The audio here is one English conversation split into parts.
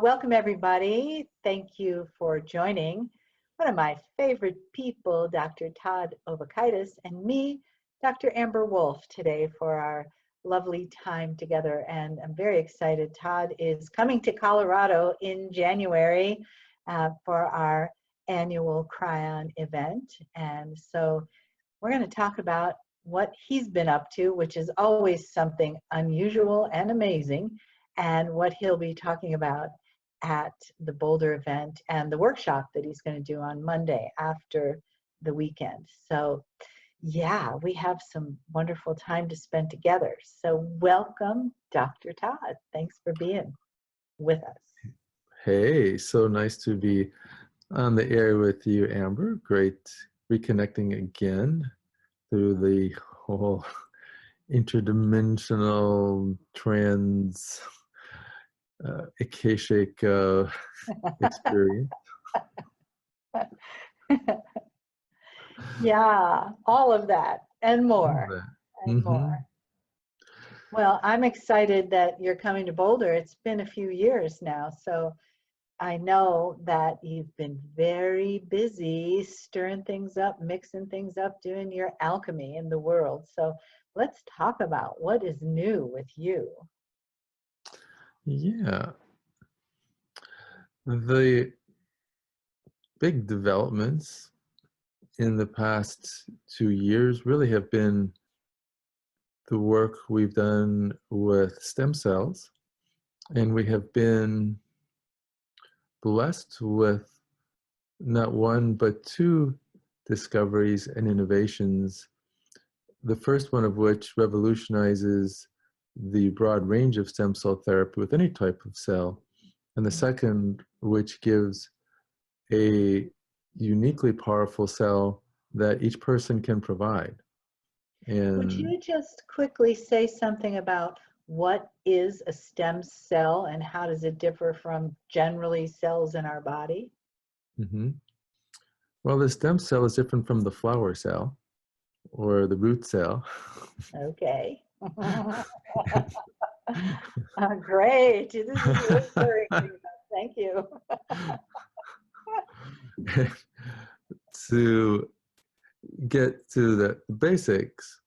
Welcome, everybody. Thank you for joining one of my favorite people, Dr. Todd Ovokaitys, and me, Dr. Amber Wolf, today for our lovely time together. And I'm very excited. Todd is coming to Colorado in January for our annual Cryon event. And so we're going to talk about what he's been up to, which is always something unusual and amazing, and what he'll be talking about at the Boulder event and the workshop that he's going to do on Monday after the weekend. So yeah, we have some wonderful time to spend together. So welcome, Dr. Todd. Thanks for being with us. Hey, so nice to be on the air with you, Amber. Great reconnecting again through the whole interdimensional trans akashic experience. Yeah, all of that and more. And more. Well, I'm excited that you're coming to Boulder. It's been a few years now, so I know that you've been very busy stirring things up, mixing things up, doing your alchemy in the world. So let's talk about what is new with you. Yeah. The big developments in the past 2 years really have been the work we've done with stem cells, and we have been blessed with not one but two discoveries and innovations, the first one of which revolutionizes the broad range of stem cell therapy with any type of cell, and the second which gives a uniquely powerful cell that each person can provide. And would you just quickly say something about what is a stem cell and how does it differ from generally cells in our body? Well, the stem cell is different from the flower cell or the root cell. Okay. Great. This is really encouraging. Thank you. To get to the basics,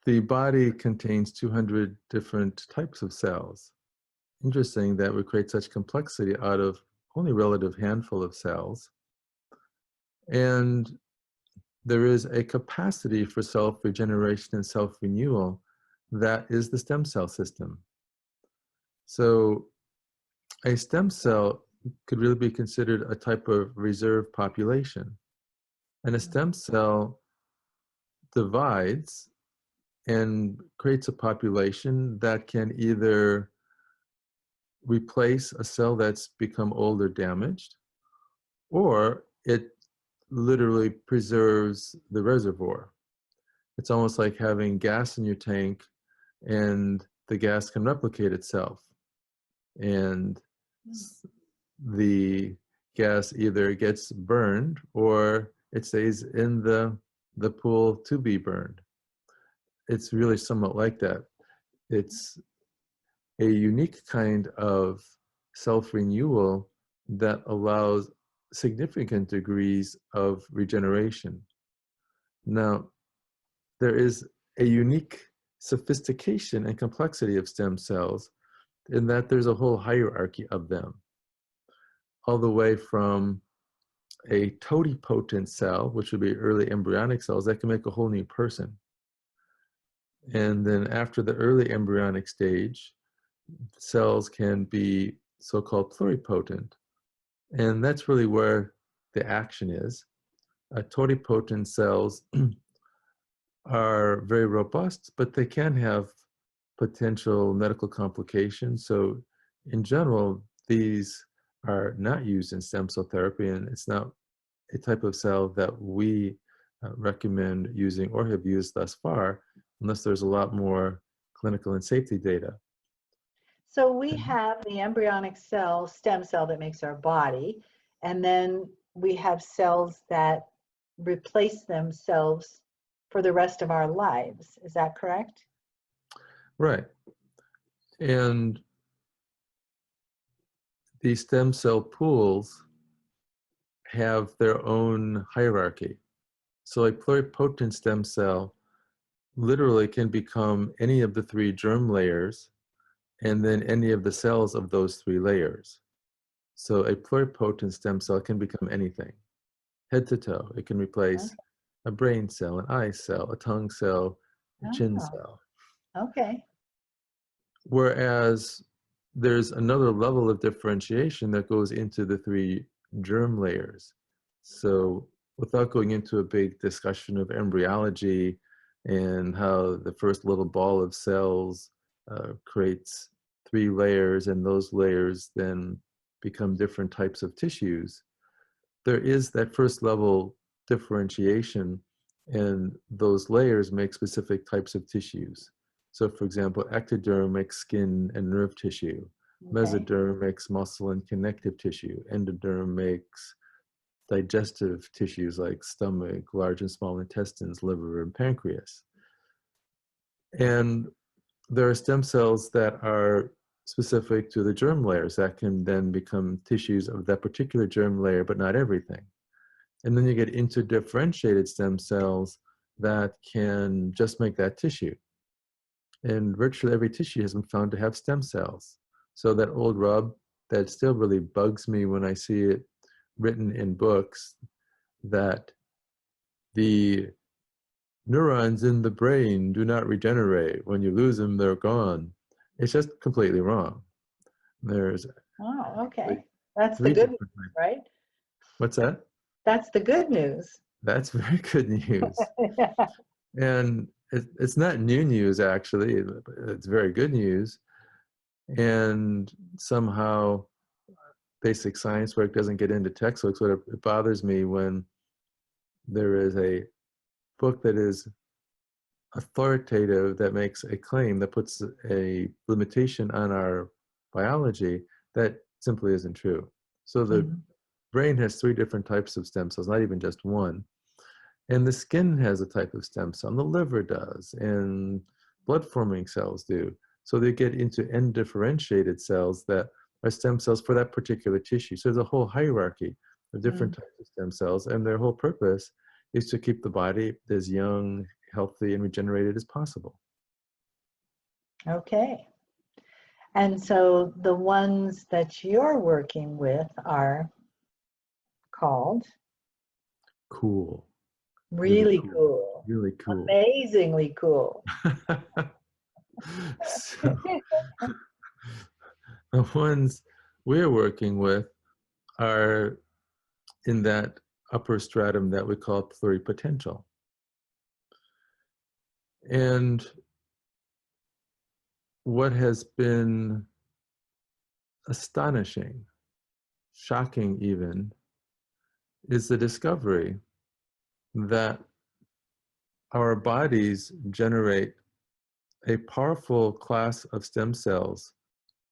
the body contains 200 different types of cells. Interesting that we create such complexity out of only a relative handful of cells. And there is a capacity for self-regeneration and self-renewal that is the stem cell system. So a stem cell could really be considered a type of reserve population. And a stem cell divides and creates a population that can either replace a cell that's become old or damaged, or it literally preserves the reservoir. It's almost like having gas in your tank and the gas can replicate itself. And the gas either gets burned or it stays in the pool to be burned. It's really somewhat like that. It's a unique kind of self-renewal that allows significant degrees of regeneration. Now, there is a unique sophistication and complexity of stem cells in that there's a whole hierarchy of them, all the way from a totipotent cell, which would be early embryonic cells that can make a whole new person. And then after the early embryonic stage, cells can be so-called pluripotent. And that's really where the action is. Totipotent cells are very robust, but they can have potential medical complications. So in general, these are not used in stem cell therapy, and it's not a type of cell that we recommend using or have used thus far, unless there's a lot more clinical and safety data. So we have the embryonic cell, stem cell that makes our body, and then we have cells that replace themselves for the rest of our lives. Is that correct? Right. And these stem cell pools have their own hierarchy. So a pluripotent stem cell literally can become any of the three germ layers and then any of the cells of those three layers. So a pluripotent stem cell can become anything, head to toe. It can replace a brain cell, an eye cell, a tongue cell, a chin Oh, cell. okay. Whereas there's another level of differentiation that goes into the three germ layers. So without going into a big discussion of embryology and how the first little ball of cells creates three layers, and those layers then become different types of tissues, there is that first level differentiation, and those layers make specific types of tissues. So for example, ectoderm makes skin and nerve tissue. Okay. Mesoderm makes muscle and connective tissue. Endoderm makes digestive tissues like stomach, large and small intestines, liver, and pancreas. And there are stem cells that are specific to the germ layers that can then become tissues of that particular germ layer, but not everything. And then you get interdifferentiated stem cells that can just make that tissue. And virtually every tissue has been found to have stem cells. So that old rub that still really bugs me when I see it written in books, that the neurons in the brain do not regenerate. When you lose them, they're gone. It's just completely wrong. There's Oh, okay. That's the three good news, different types. right? What's that? That's the good news. That's very good news. And it's not new news, actually. It's very good news. And somehow basic science work doesn't get into textbooks. But it bothers me when there is a book that is authoritative, that makes a claim, that puts a limitation on our biology that simply isn't true. So the brain has three different types of stem cells, not even just one. And the skin has a type of stem cell, and the liver does, and blood-forming cells do. So they get into end-differentiated cells that are stem cells for that particular tissue. So there's a whole hierarchy of different types of stem cells, and their whole purpose is to keep the body as young, healthy, and regenerated as possible. Okay. And so the ones that you're working with are called? Cool. Really cool. Really cool. Amazingly cool. So, the ones we're working with are in that upper stratum that we call pluripotential. And what has been astonishing, shocking even, is the discovery that our bodies generate a powerful class of stem cells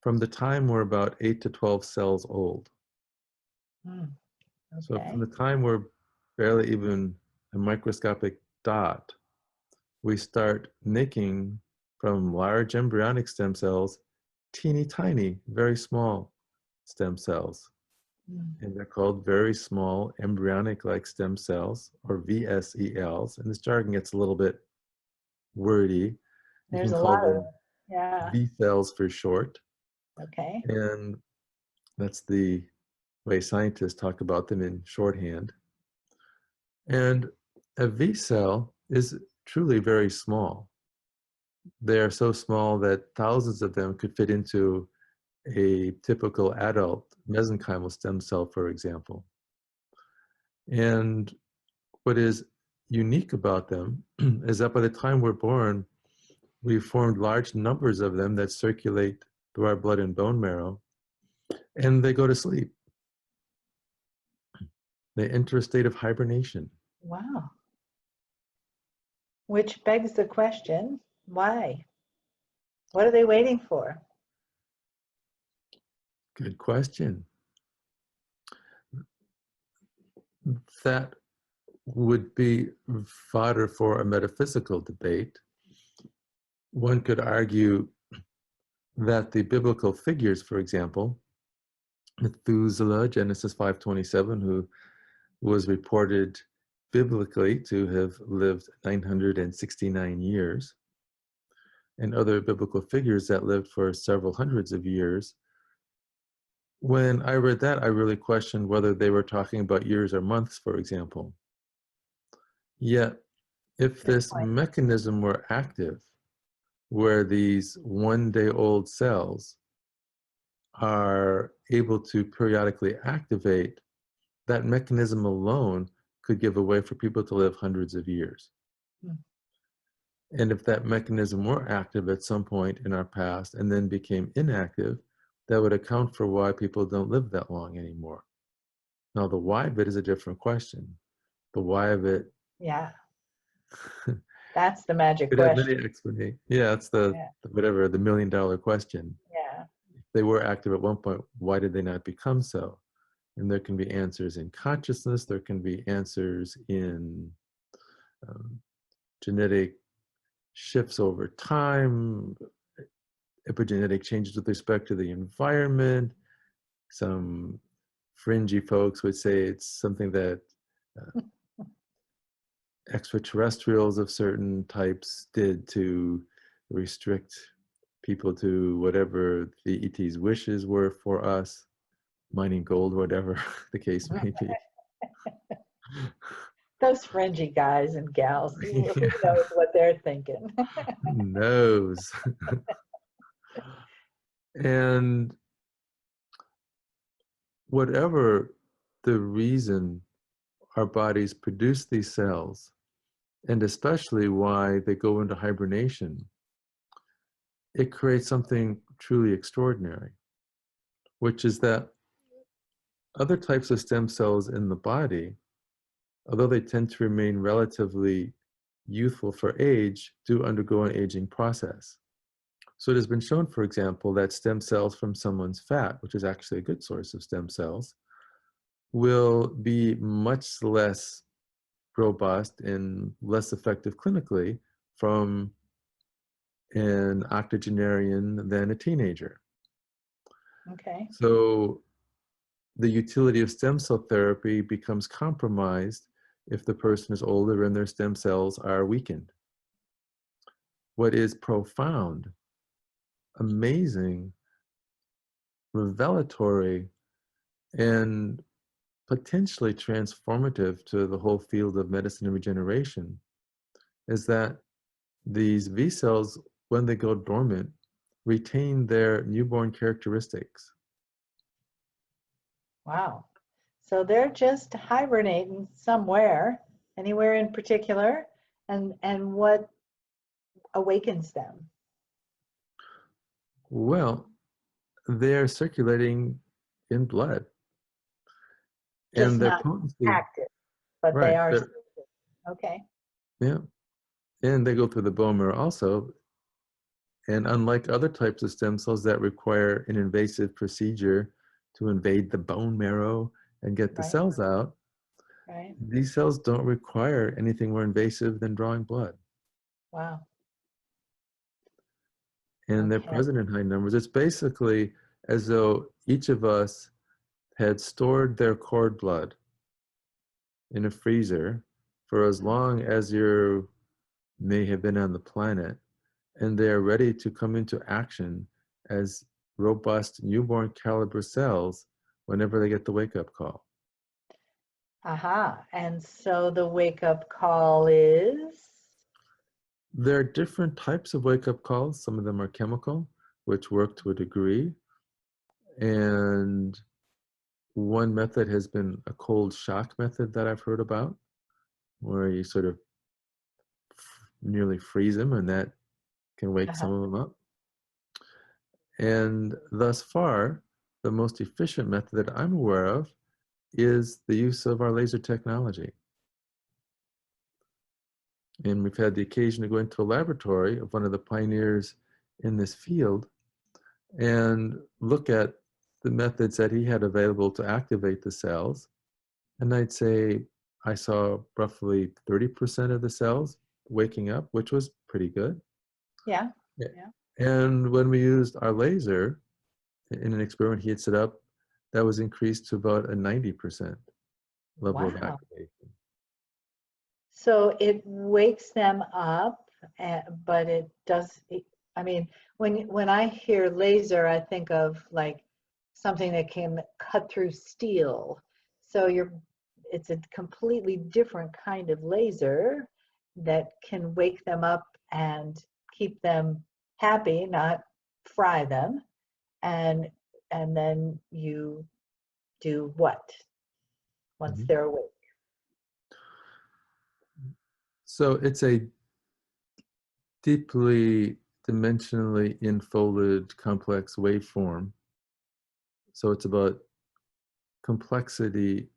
from the time we're about 8 to 12 cells old. Okay. So from the time we're barely even a microscopic dot, we start making from large embryonic stem cells teeny tiny, very small stem cells. And they're called very small embryonic-like stem cells, or VSELs. And this jargon gets a little bit wordy. You There's can a call lot of, them yeah. V cells for short. Okay. And that's the way scientists talk about them in shorthand. And a V cell is truly very small. They are so small that thousands of them could fit into a typical adult mesenchymal stem cell, for example. And what is unique about them is that by the time we're born, we've formed large numbers of them that circulate through our blood and bone marrow, and they go to sleep. They enter a state of hibernation. Wow. Which begs the question, why? What are they waiting for? Good question. That would be fodder for a metaphysical debate. One could argue that the biblical figures, for example, Methuselah, Genesis 5:27, who was reported biblically to have lived 969 years, and other biblical figures that lived for several hundreds of years. When I read that, I really questioned whether they were talking about years or months, for example. Yet, if Good this point. mechanism were active, where these one-day-old cells are able to periodically activate, that mechanism alone could give a way for people to live hundreds of years. Hmm. And if that mechanism were active at some point in our past and then became inactive, that would account for why people don't live that long anymore. Now, the why of it is a different question. The why of it Yeah, that's the magic could have many question. explanations. Yeah, it's the Yeah, whatever, the $1,000,000 question. yeah. If they were active at one point, why did they not become so? And there can be answers in consciousness, there can be answers in um, genetic shifts over time, epigenetic changes with respect to the environment. Some fringy folks would say it's something that extraterrestrials of certain types did to restrict people to whatever the ET's wishes were for us, mining gold, whatever the case may be. Those fringy guys and gals, who Yeah, knows what they're thinking? who knows? And whatever the reason our bodies produce these cells, and especially why they go into hibernation, it creates something truly extraordinary, which is that other types of stem cells in the body, although they tend to remain relatively youthful for age, do undergo an aging process. So it has been shown, for example, that stem cells from someone's fat, which is actually a good source of stem cells, will be much less robust and less effective clinically from an octogenarian than a teenager. Okay. So the utility of stem cell therapy becomes compromised if the person is older and their stem cells are weakened. What is profound, amazing, revelatory, and potentially transformative to the whole field of medicine and regeneration is that these V cells, when they go dormant, retain their newborn characteristics. Wow. So they're just hibernating somewhere, anywhere in particular, and what awakens them? Well, they're circulating in blood, Just and their not potency, active, but they right, are they're, sleeping. Okay. yeah, and they go through the bone marrow also. And unlike other types of stem cells that require an invasive procedure to invade the bone marrow and get the Right, cells out, right. these cells don't require anything more invasive than drawing blood. Wow. And they're Okay. present in high numbers. It's basically as though each of us had stored their cord blood in a freezer for as long as you may have been on the planet, and they are ready to come into action as robust newborn caliber cells whenever they get the wake-up call. Aha. And so the wake-up call is? There are different types of wake-up calls. Some of them are chemical, which work to a degree. And one method has been a cold shock method that I've heard about, where you sort of nearly freeze them, and that can wake Uh-huh. some of them up. And thus far, the most efficient method that I'm aware of is the use of our laser technology. And we've had the occasion to go into a laboratory of one of the pioneers in this field and look at the methods that he had available to activate the cells. And I'd say I saw roughly 30% of the cells waking up, which was pretty good. Yeah. Yeah. And when we used our laser in an experiment he had set up, that was increased to about a 90% level of Wow. activation. So it wakes them up, but it does, I mean, when I hear laser, I think of like something that can cut through steel. So it's a completely different kind of laser that can wake them up and keep them happy, not fry them. And then you do what once Mhm. they're awake? So it's a deeply dimensionally enfolded complex waveform. So it's about complexity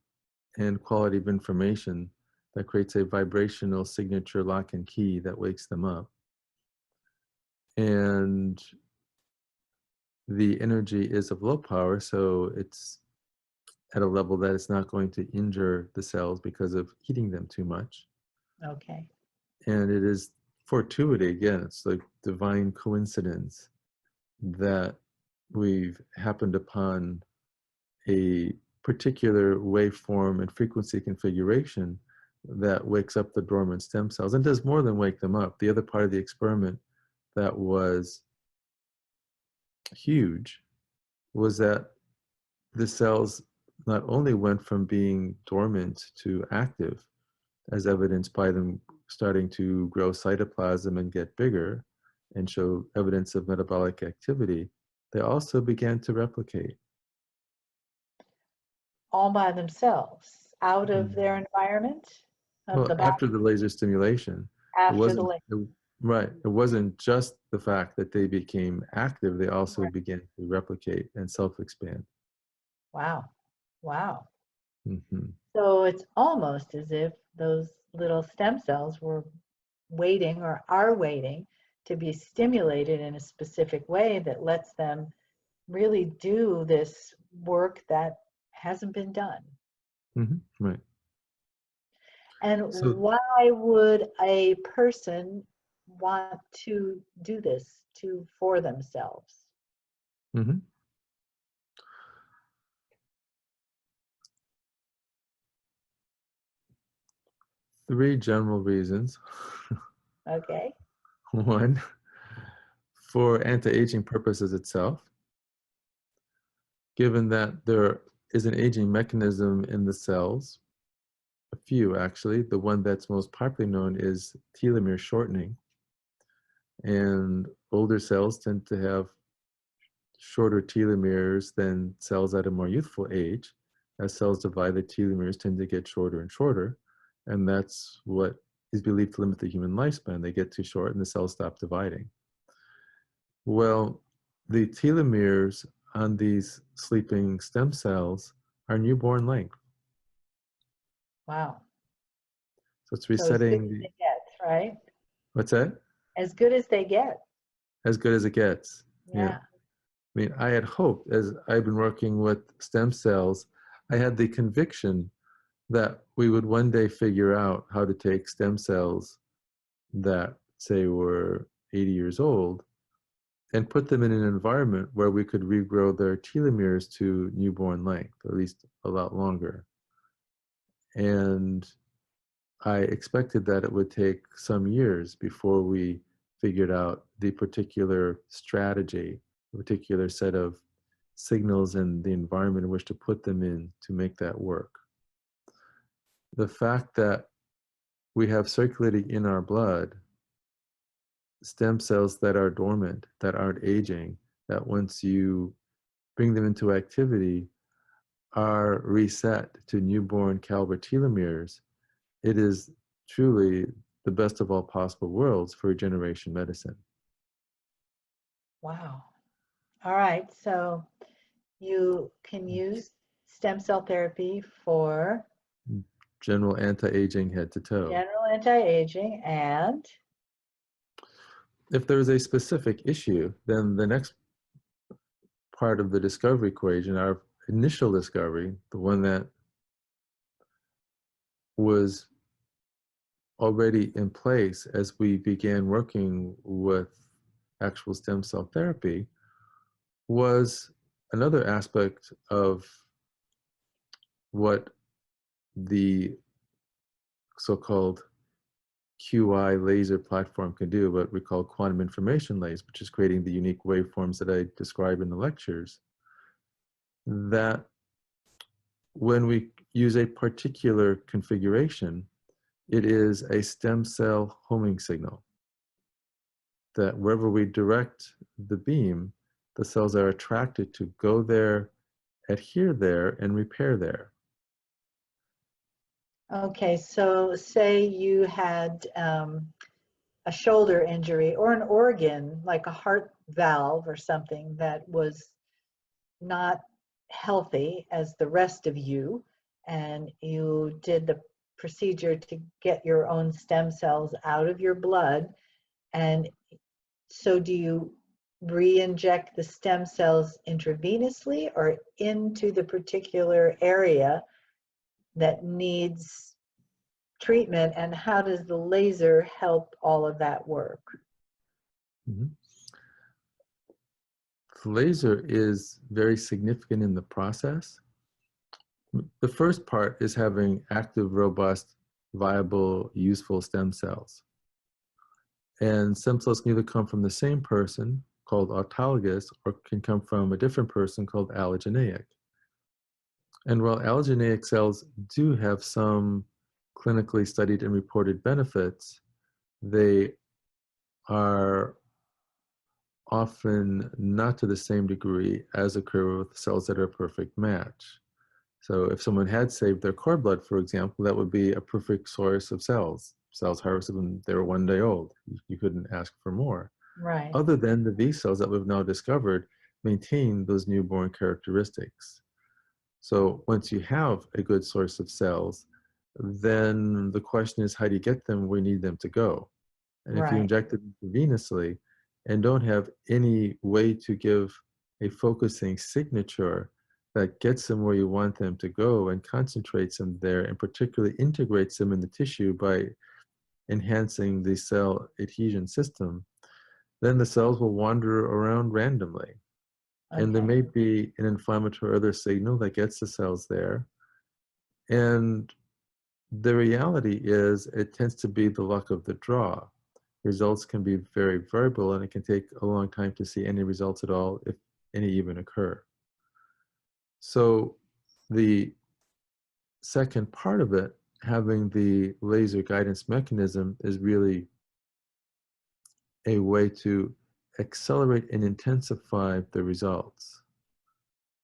and quality of information that creates a vibrational signature lock and key that wakes them up. And the energy is of low power, so it's at a level that it's not going to injure the cells because of heating them too much. Okay. And it is fortuity, again, it's like divine coincidence that we've happened upon a particular waveform and frequency configuration that wakes up the dormant stem cells and does more than wake them up. The other part of the experiment that was huge was that the cells not only went from being dormant to active, as evidenced by them starting to grow cytoplasm and get bigger and show evidence of metabolic activity, they also began to replicate. All by themselves, out of their environment of Well, the body after the laser stimulation, it after the wasn't link. right. It wasn't just the fact that they became active; they also Right. began to replicate and self-expand. Wow. Wow. Hmm. So it's almost as if those little stem cells were waiting or are waiting to be stimulated in a specific way that lets them really do this work that hasn't been done. Right. And So, why would a person want to do this for themselves? mhm. Three general reasons. Okay. One, for anti-aging purposes itself, given that there is an aging mechanism in the cells, a few actually. The one that's most popularly known is telomere shortening. And older cells tend to have shorter telomeres than cells at a more youthful age. As cells divide, the telomeres tend to get shorter and shorter. And that's what is believed to limit the human lifespan. They get too short and the cells stop dividing. Well, the telomeres on these sleeping stem cells are newborn length. Wow. So it's So as good resetting as the, it gets, right? what's that? As good as they get. As good as it gets. Yeah. Yeah. I mean, I had hoped as I've been working with stem cells, I had the conviction that we would one day figure out how to take stem cells that, say, were 80 years old and put them in an environment where we could regrow their telomeres to newborn length, or at least a lot longer. And I expected that it would take some years before we figured out the particular strategy, a particular set of signals and the environment in which to put them in to make that work. The fact that we have circulating in our blood stem cells that are dormant, that aren't aging, that once you bring them into activity are reset to newborn caliber telomeres, it is truly the best of all possible worlds for regeneration medicine. Wow. All right. So you can use stem cell therapy for General anti-aging head to toe. general anti-aging and If there is a specific issue, then the next part of the discovery equation, our initial discovery, the one that was already in place as we began working with actual stem cell therapy, was another aspect of what the so-called QI laser platform can do, what we call quantum information lasers, which is creating the unique waveforms that I describe in the lectures, that when we use a particular configuration, it is a stem cell homing signal, that wherever we direct the beam, the cells are attracted to go there, adhere there, and repair there. Okay, so say you had a shoulder injury or an organ, like a heart valve or something that was not healthy as the rest of you, and you did the procedure to get your own stem cells out of your blood. And so do you re-inject the stem cells intravenously or into the particular area that needs treatment, and how does the laser help all of that work? Mm-hmm. The laser is very significant in the process. The first part is having active, robust, viable, useful stem cells. And stem cells can either come from the same person, called autologous, or can come from a different person called allogeneic. And while allogeneic cells do have some clinically studied and reported benefits, they are often not to the same degree as occur with cells that are a perfect match. So if someone had saved their cord blood, for example, that would be a perfect source of cells harvested when they were 1 day old. You couldn't ask for more. Right. Other than the V cells that we've now discovered maintain those newborn characteristics. So once you have a good source of cells, then the question is, how do you get them where you need them to go? And if you Right. inject it intravenously and don't have any way to give a focusing signature that gets them where you want them to go and concentrates them there, and particularly integrates them in the tissue by enhancing the cell adhesion system, then the cells will wander around randomly. And there Okay. may be an inflammatory or other signal that gets the cells there. And the reality is it tends to be the luck of the draw. Results can be very variable, and it can take a long time to see any results at all, if any even occur. So the second part of it, having the laser guidance mechanism, is really a way to accelerate and intensify the results.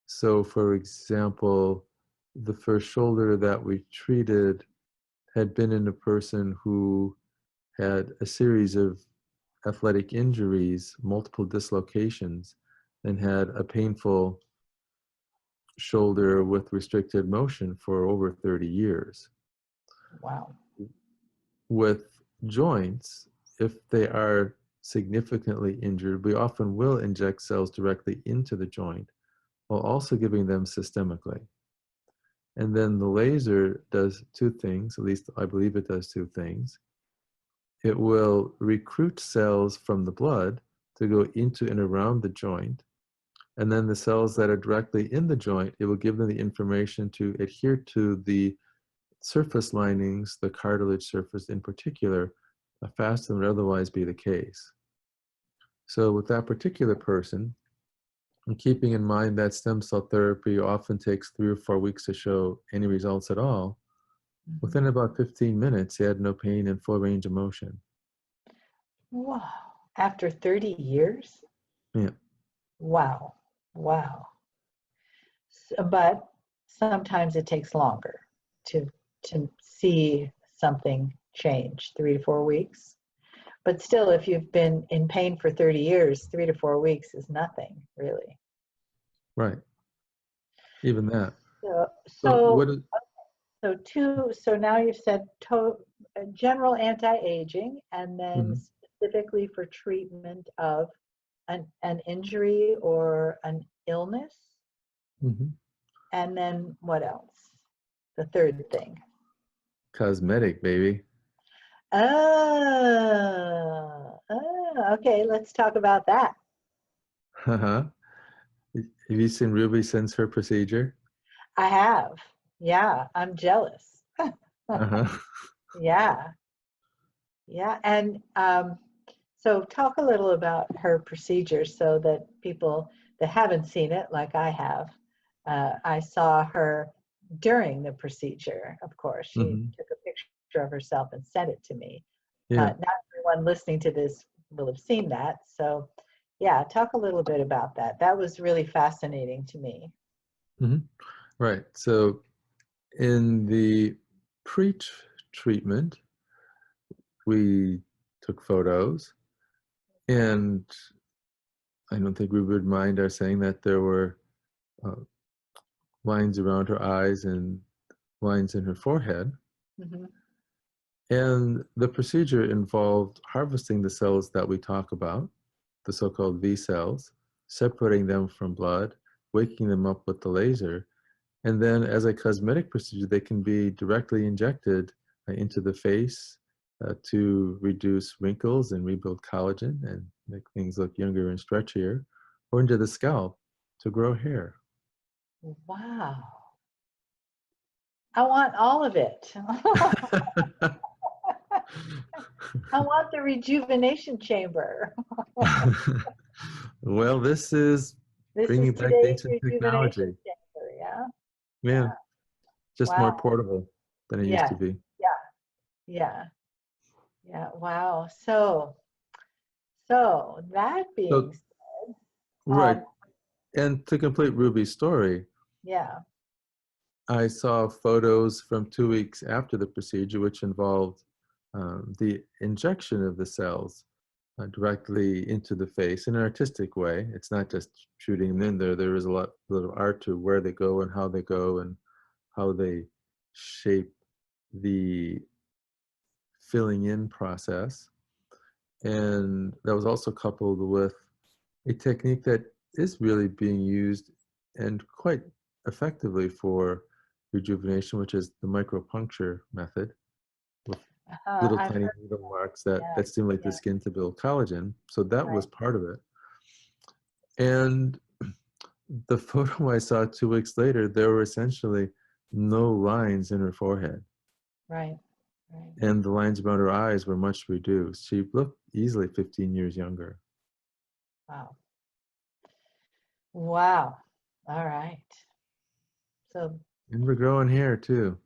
So for example, the first shoulder that we treated had been in a person who had a series of athletic injuries, multiple dislocations, and had a painful shoulder with restricted motion for over 30 years. Wow. With joints, if they are significantly injured, we often will inject cells directly into the joint while also giving them systemically. And then the laser does two things, at least I believe it does two things. It will recruit cells from the blood to go into and around the joint. And then the cells that are directly in the joint, it will give them the information to adhere to the surface linings, the cartilage surface in particular, faster than would otherwise be the case. So with that particular person, and keeping in mind that stem cell therapy often takes 3 or 4 weeks to show any results at all, within about 15 minutes, he had no pain and full range of motion. Wow. After 30 years? Yeah. Wow. Wow. But sometimes it takes longer to see something change, 3 to 4 weeks. But still, if you've been in pain for 30 years, 3 to 4 weeks is nothing, really. Right. Even that. So now you've said general anti-aging, and then specifically for treatment of an injury or an illness. And then what else? The third thing. Cosmetic, baby. Okay, let's talk about that. Have you seen Ruby since her procedure? I have. Yeah, I'm jealous. Uh-huh. Yeah, yeah. And so talk a little about her procedure so that people that haven't seen it, like I have, I saw her during the procedure, of course. She Hmm. took a picture of herself and sent it to me. Yeah. Not everyone listening to this will have seen that. So yeah, talk a little bit about that. That was really fascinating to me. Hmm. Right. So in the pre-treatment, we took photos, and I don't think we would mind our saying that there were uh, lines around her eyes and lines in her forehead. Hmm. And the procedure involved harvesting the cells that we talk about, the so-called VSELs, separating them from blood, waking them up with the laser, and then as a cosmetic procedure, they can be directly injected into the face to reduce wrinkles and rebuild collagen and make things look younger and stretchier, or into the scalp to grow hair. Wow. I want all of it. I want the rejuvenation chamber. Well, this is This is bringing back today's ancient rejuvenation technology. chamber. Yeah. Yeah, Yeah. just more Wow. portable than it used to Yes. be. Yeah. Yeah. Yeah. Wow. So that being So, said, right. And to complete Ruby's story, yeah. I saw photos from 2 weeks after the procedure, which involved the injection of the cells directly into the face in an artistic way. It's not just shooting them in there. There is a lot of art to where they go and how they go and how they shape the filling in process. And that was also coupled with a technique that is really being used and quite effectively for rejuvenation, which is the micropuncture method with little I've tiny heard. needle marks that, Yeah. that stimulate the Yeah. skin to build collagen. So that Right. was part of it. And the photo I saw 2 weeks later, there were essentially no lines in her forehead. Right. Right. And the lines around her eyes were much reduced. She looked easily 15 years younger. Wow. Wow. All right. So, And we're growing hair too.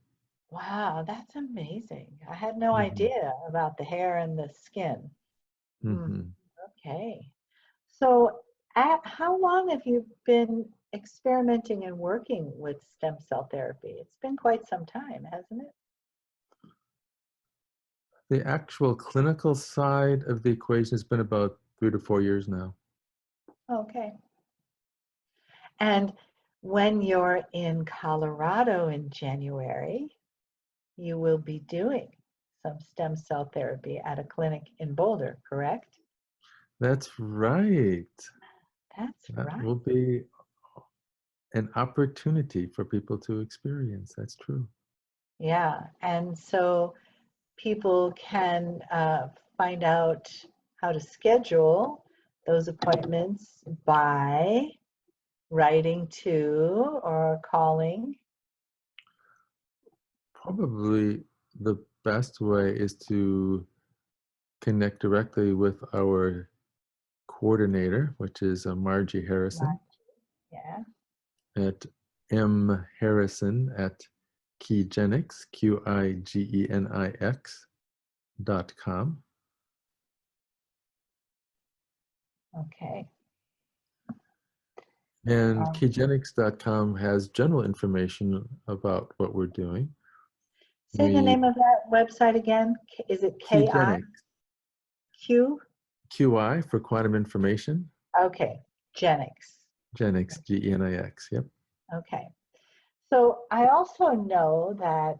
wow, that's amazing. I had no Hmm. idea about the hair and the skin. Hmm. Hmm. Okay. So, how long have you been experimenting and working with stem cell therapy? It's been quite some time, hasn't it? The actual clinical side of the equation has been about 3 to 4 years now. Okay. And when you're in Colorado in January, you will be doing some stem cell therapy at a clinic in Boulder, correct? That's right. That's That right. will be an opportunity for people to experience. That's true. Yeah. And so people can find out how to schedule those appointments by writing to or calling. Probably the best way is to connect directly with our coordinator, which is Margie Right. Harrison Yeah. at mharrison at Keygenix, Qigenix.com. Okay. And Um, Keygenix.com has general information about what we're doing. say the We name of that website again. Is it KIQ? Keygenix, QI for quantum information, Okay. Genix. Genix, Genix. Yep. Okay. So I also know that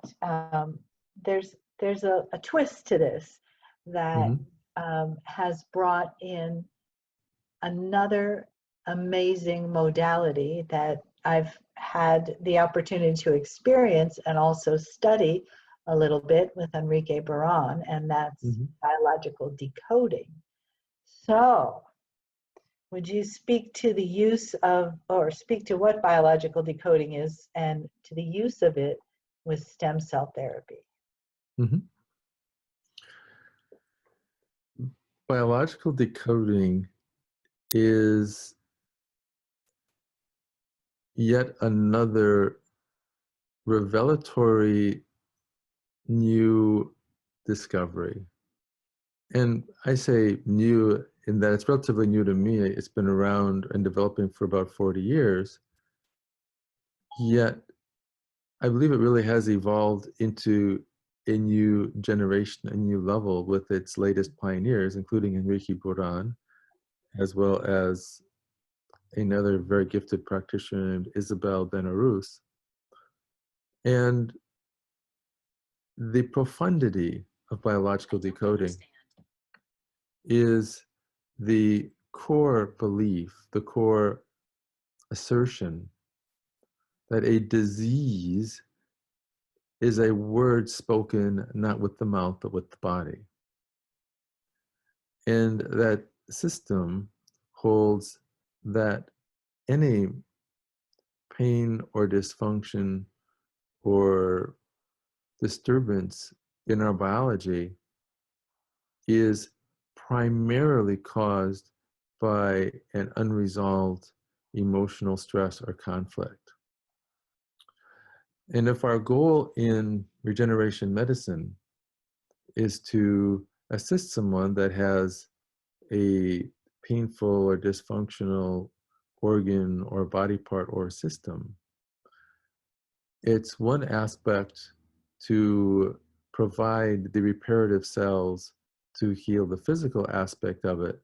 there's a twist to this that Hmm. has brought in another amazing modality that I've had the opportunity to experience and also study a little bit with Enrique Baron, and that's Hmm. biological decoding. So would you speak to the use of, or speak to what biological decoding is and to the use of it with stem cell therapy? Mhm. Biological decoding is yet another revelatory new discovery. And I say new in that it's relatively new to me. It's been around and developing for about 40 years. Yet I believe it really has evolved into a new generation, a new level with its latest pioneers, including Enrique Boran, as well as another very gifted practitioner named Isabel Benarus. And the profundity of biological decoding is the core belief, the core assertion that a disease is a word spoken not with the mouth but with the body. And that system holds that any pain or dysfunction or disturbance in our biology is primarily caused by an unresolved emotional stress or conflict. And if our goal in regeneration medicine is to assist someone that has a painful or dysfunctional organ or body part or system, it's one aspect to provide the reparative cells to heal the physical aspect of it.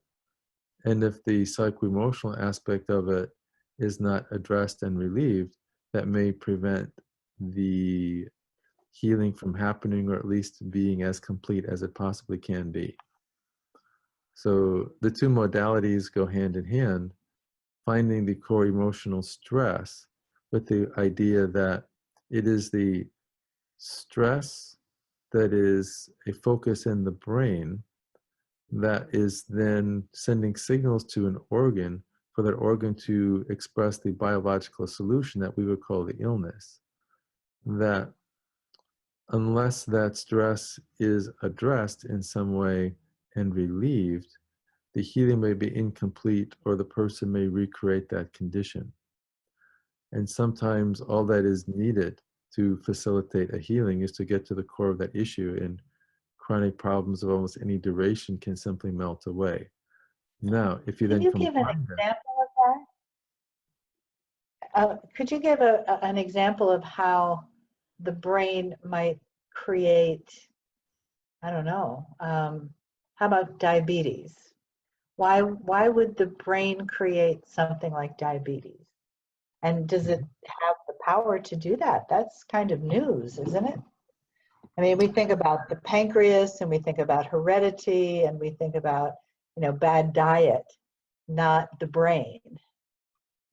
And if the psycho-emotional aspect of it is not addressed and relieved, that may prevent the healing from happening, or at least being as complete as it possibly can be. So the two modalities go hand in hand, finding the core emotional stress with the idea that it is the stress that is a focus in the brain that is then sending signals to an organ for that organ to express the biological solution that we would call the illness. That unless that stress is addressed in some way and relieved, the healing may be incomplete or the person may recreate that condition. And sometimes all that is needed to facilitate a healing is to get to the core of that issue, and chronic problems of almost any duration can simply melt away. Now, if you Can then you give an combine that, example of that? Could you give an example of how the brain might create, I don't know, how about diabetes? Why would the brain create something like diabetes? And does it have the power to do that? That's kind of news, isn't it? I mean, we think about the pancreas and we think about heredity and we think about, bad diet, not the brain.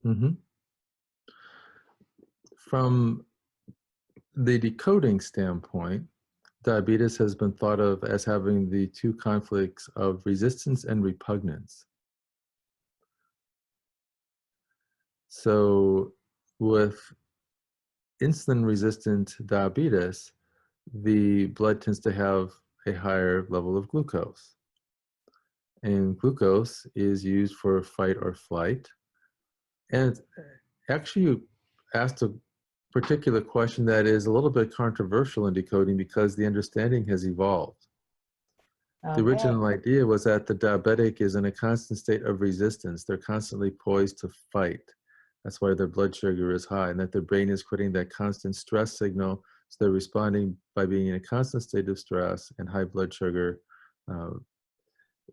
mm-hmm. From the decoding standpoint, diabetes has been thought of as having the two conflicts of resistance and repugnance. So with insulin-resistant diabetes, the blood tends to have a higher level of glucose. And glucose is used for fight or flight. And actually, you asked a particular question that is a little bit controversial in decoding because the understanding has evolved. The Okay. original idea was that the diabetic is in a constant state of resistance. They're constantly poised to fight. That's why their blood sugar is high, and that their brain is creating that constant stress signal. So they're responding by being in a constant state of stress and high blood sugar.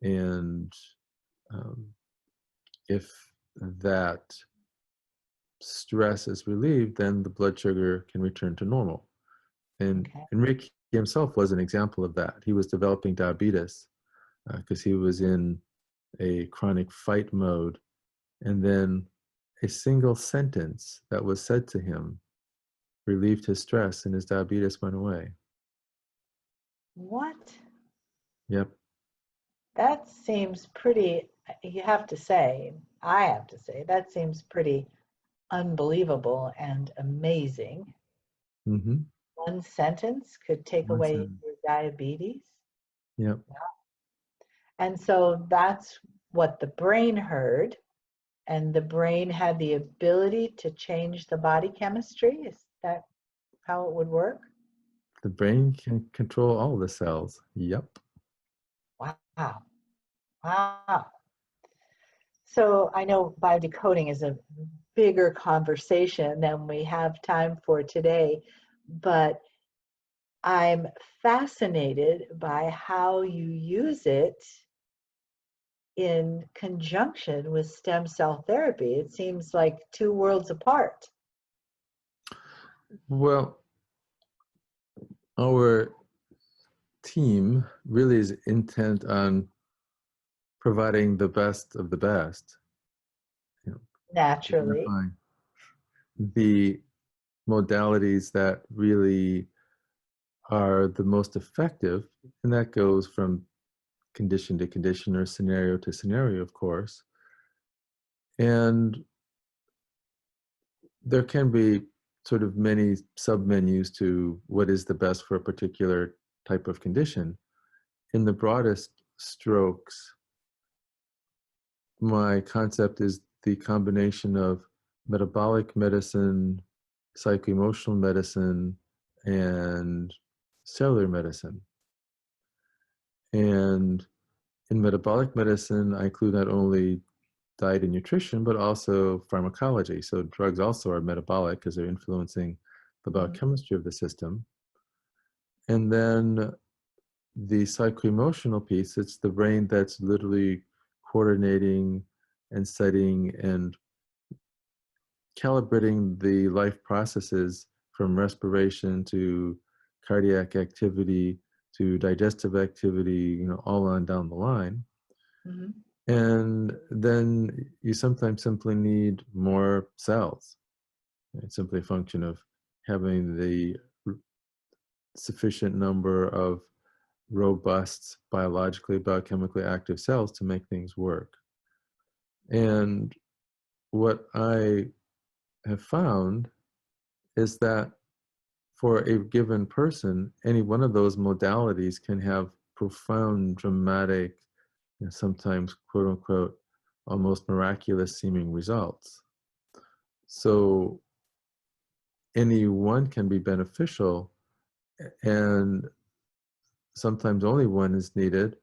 And if that stress is relieved, then the blood sugar can return to normal. And Okay. Enrique himself was an example of that. He was developing diabetes because he was in a chronic fight mode. And then a single sentence that was said to him relieved his stress and his diabetes went away. What? Yep. That seems pretty, you have to say, I have to say, that seems pretty unbelievable and amazing. Mm-hmm. One sentence could take One away sentence. your diabetes. Yep. And so that's what the brain heard. And the brain had the ability to change the body chemistry. Is that how it would work? The brain can control all the cells. Yep. Wow. Wow. So I know biodecoding is a bigger conversation than we have time for today, but I'm fascinated by how you use it in conjunction with stem cell therapy. It seems like two worlds apart. Well, our team really is intent on providing the best of the best, you know, Naturally. identifying the modalities that really are the most effective, and that goes from condition to condition or scenario to scenario, of course. And there can be sort of many sub-menus to what is the best for a particular type of condition. In the broadest strokes, my concept is the combination of metabolic medicine, psycho-emotional medicine, and cellular medicine. And in metabolic medicine, I include not only diet and nutrition, but also pharmacology. So drugs also are metabolic because they're influencing the Mhm. biochemistry of the system. And then the psycho-emotional piece, it's the brain that's literally coordinating and setting and calibrating the life processes from respiration to cardiac activity to digestive activity, all on down the line. Mhm. And then you sometimes simply need more cells. It's simply a function of having the sufficient number of robust, biologically, biochemically active cells to make things work. And what I have found is that for a given person, any one of those modalities can have profound, dramatic, sometimes quote unquote, almost miraculous seeming results. So any one can be beneficial, and sometimes only one is needed.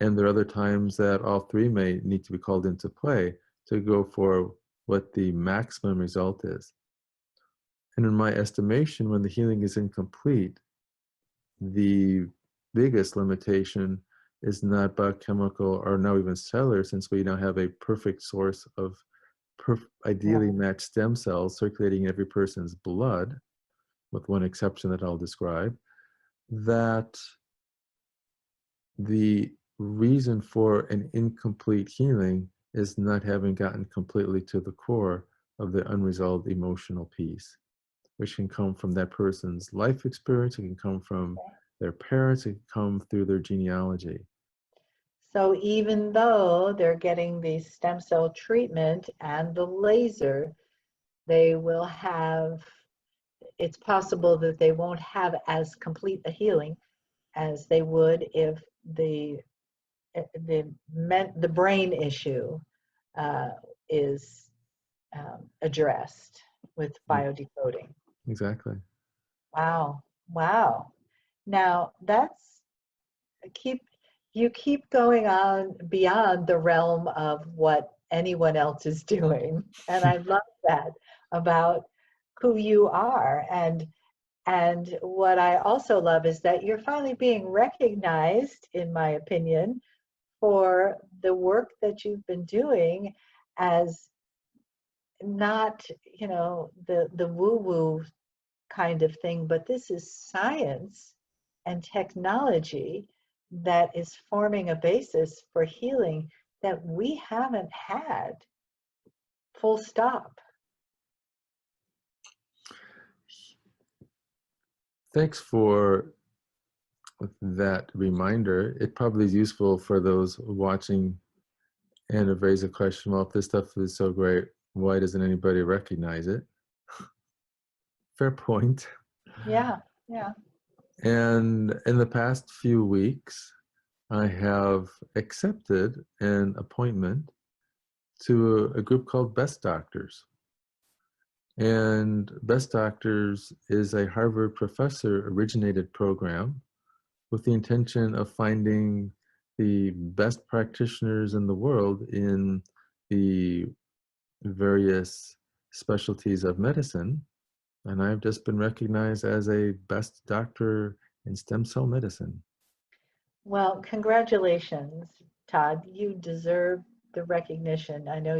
And there are other times that all three may need to be called into play to go for what the maximum result is. And in my estimation, when the healing is incomplete, the biggest limitation is not biochemical or now even cellular, since we now have a perfect source of Yeah. ideally matched stem cells circulating in every person's blood, with one exception that I'll describe, that the reason for an incomplete healing is not having gotten completely to the core of the unresolved emotional piece, which can come from that person's life experience, it can come from their parents, it can come through their genealogy. So even though they're getting the stem cell treatment and the laser, they will have, it's possible that they won't have as complete a healing as they would if the brain issue uh, is addressed with biodecoding. Exactly. Wow, wow. Now that's keep you keep going on beyond the realm of what anyone else is doing, and I love that about who you are. And what I also love is that you're finally being recognized, in my opinion, for the work that you've been doing as not, the woo-woo kind of thing, but this is science and technology that is forming a basis for healing that we haven't had, full stop. Thanks for that reminder. It probably is useful for those watching And it raises a question, well, if this stuff is so great, why doesn't anybody recognize it? Fair point. Yeah, yeah. And in the past few weeks, I have accepted an appointment to a group called Best Doctors. And Best Doctors is a Harvard professor originated program with the intention of finding the best practitioners in the world in the various specialties of medicine. And I've just been recognized as a best doctor in stem cell medicine. Well, congratulations, Todd. You deserve the recognition. I know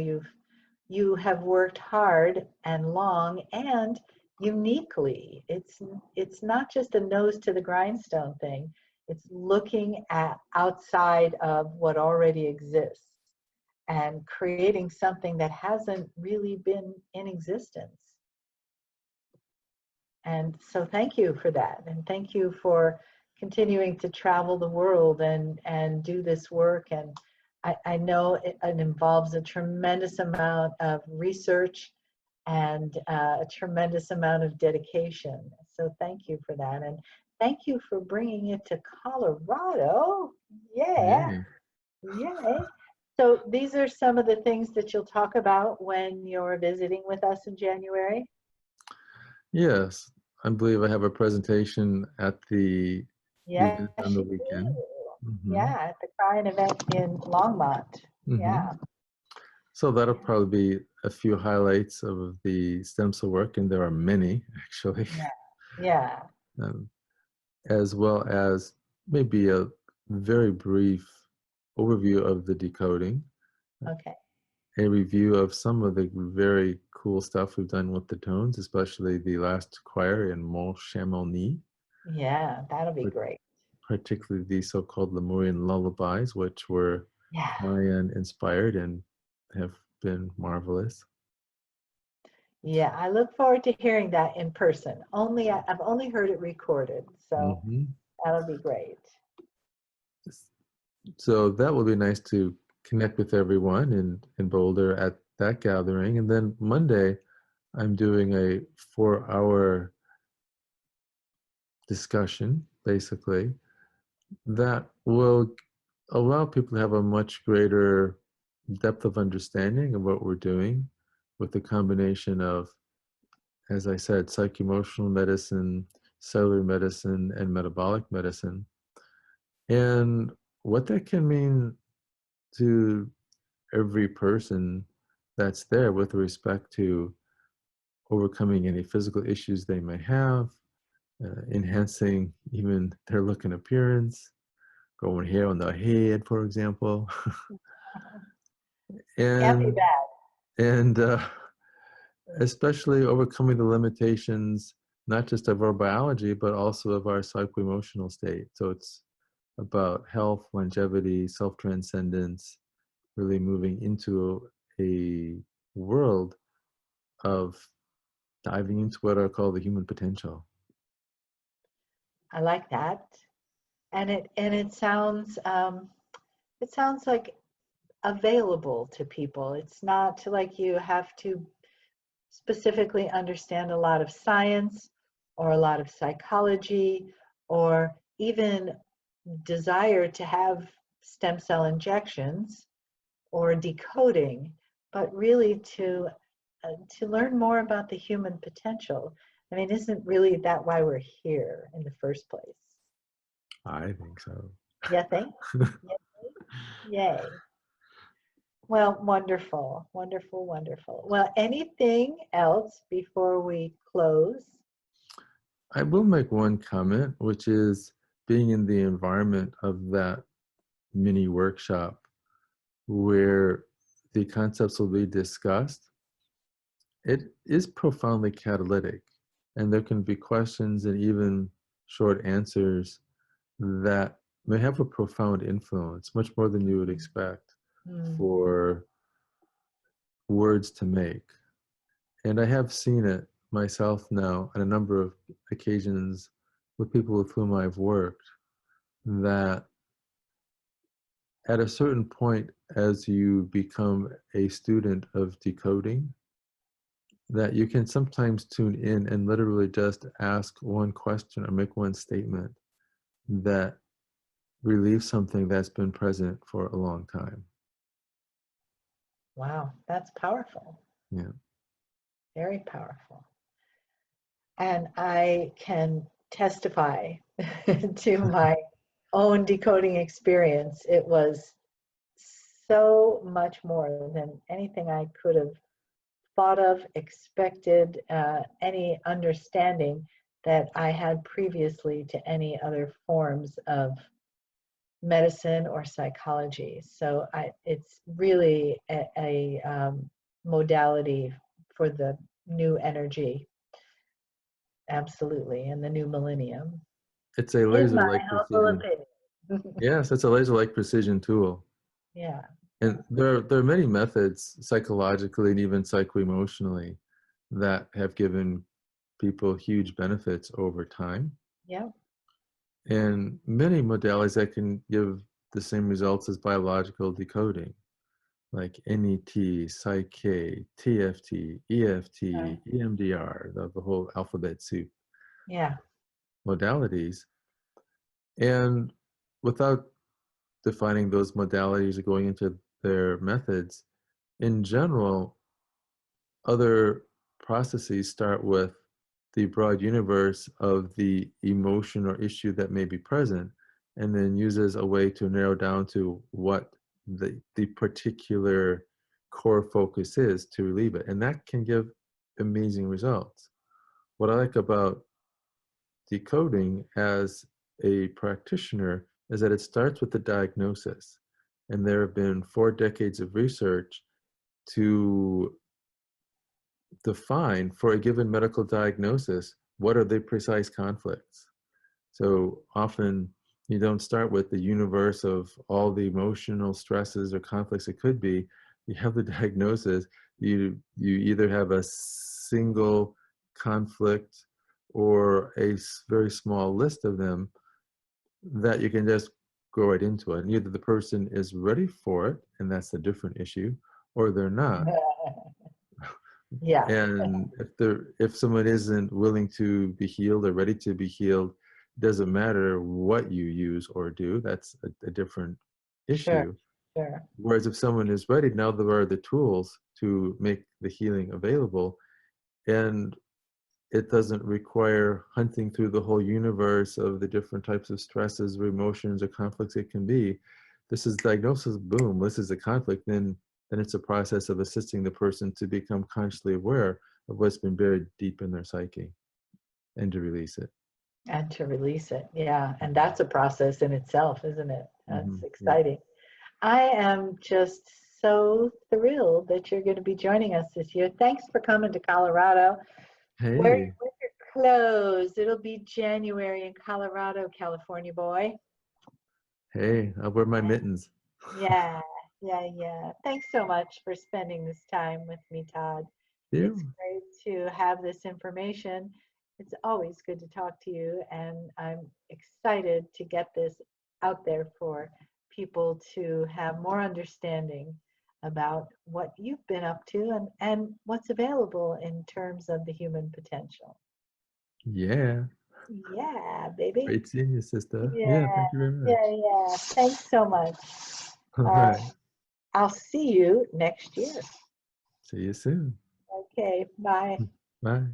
you have worked hard and long and uniquely. It's not just a nose to the grindstone thing. It's looking at outside of what already exists and creating something that hasn't really been in existence. And so thank you for that. And thank you for continuing to travel the world and do this work. And I know it involves a tremendous amount of research and a tremendous amount of dedication. So thank you for that. And thank you for bringing it to Colorado. Yeah, Yay. yay. So these are some of the things that you'll talk about when you're visiting with us in January. Yes, I believe I have a presentation at the Yes, event on the you weekend. do. Mm-hmm. Yeah, at the Cryan event in Longmont. Mm-hmm. Yeah. So that'll probably be a few highlights of the stem cell work, and there are many actually, Yeah. Yeah. um, as well as maybe a very brief overview of the decoding, Okay. a review of some of the very cool stuff we've done with the tones, especially the last choir in Mont Chamonix, Yeah, that'll be but great. particularly the so-called Lemurian lullabies, which were Yeah. Mayan inspired and have been marvelous. Yeah, I look forward to hearing that in person. I've only heard it recorded, so Mm-hmm. that'll be great. So that will be nice to connect with everyone in Boulder at that gathering. And then Monday, I'm doing a 4-hour discussion, basically, that will allow people to have a much greater depth of understanding of what we're doing with the combination of, as I said, psycho-emotional medicine, cellular medicine, and metabolic medicine. And what that can mean to every person that's there with respect to overcoming any physical issues they may have, enhancing even their look and appearance, growing hair on the head, for example, Can't be and bad. and especially overcoming the limitations not just of our biology but also of our psycho-emotional state. So it's about health, longevity, self-transcendence, really moving into a world of diving into what I call the human potential. I like that. And it sounds like available to people. It's not like you have to specifically understand a lot of science or a lot of psychology or even desire to have stem cell injections or decoding, but really to learn more about the human potential. I mean, isn't really that why we're here in the first place? I think so. Yeah, think? Yay. Well, wonderful, wonderful, wonderful. Well, anything else before we close? I will make one comment, which is being in the environment of that mini workshop where the concepts will be discussed. It is profoundly catalytic, and there can be questions and even short answers that may have a profound influence, much more than you would expect Hmm. for words to make. And I have seen it myself now on a number of occasions with people with whom I've worked, that at a certain point as you become a student of decoding, that you can sometimes tune in and literally just ask one question or make one statement that relieves something that's been present for a long time. Wow, that's powerful. Yeah. Very powerful. And I can testify to my own decoding experience. It was so much more than anything I could have thought of, expected, any understanding that I had previously to any other forms of medicine or psychology. So it's really a modality for the new energy, absolutely, and the new millennium, It's a in my laser-like humble precision. opinion. Yes, it's a laser-like precision tool. Yeah. And there are many methods psychologically and even psycho-emotionally that have given people huge benefits over time. Yeah. And many modalities that can give the same results as biological decoding, like NET, Psych-K, TFT, EFT, EMDR, the whole alphabet soup Yeah. modalities. And without defining those modalities or going into their methods, in general, other processes start with the broad universe of the emotion or issue that may be present, and then uses a way to narrow down to what the particular core focus is to relieve it. And that can give amazing results. What I like about decoding as a practitioner is that it starts with the diagnosis. And there have been 4 decades of research to define for a given medical diagnosis what are the precise conflicts. So often you don't start with the universe of all the emotional stresses or conflicts it could be. You have the diagnosis, you either have a single conflict or a very small list of them that you can just go right into it. And either the person is ready for it, and that's a different issue, or they're not. Yeah. And if someone isn't willing to be healed or ready to be healed, it doesn't matter what you use or do. That's a different Sure. issue. Sure. Whereas if someone is ready, now there are the tools to make the healing available. And it doesn't require hunting through the whole universe of the different types of stresses or emotions or conflicts it can be. This is diagnosis, boom, this is a conflict. Then it's a process of assisting the person to become consciously aware of what's been buried deep in their psyche and to release it. And to release it. Yeah. And that's a process in itself, isn't it? That's Yeah. exciting. I am just so thrilled that you're going to be joining us this year. Thanks for coming to Colorado. Wear Hey, your clothes. It'll be January in Colorado, California boy. hey, I'll wear my mittens. Yeah, yeah. Thanks so much for spending this time with me, Todd. It's You. great to have this information. It's always good to talk to you, and I'm excited to get this out there for people to have more understanding about what you've been up to and what's available in terms of the human potential. Yeah. Yeah, baby. Great seeing you, sister. Yeah, Yeah, thank you very much. yeah. Thanks so much. All Uh, right. I'll see you next year. See you soon. Okay, bye. Bye.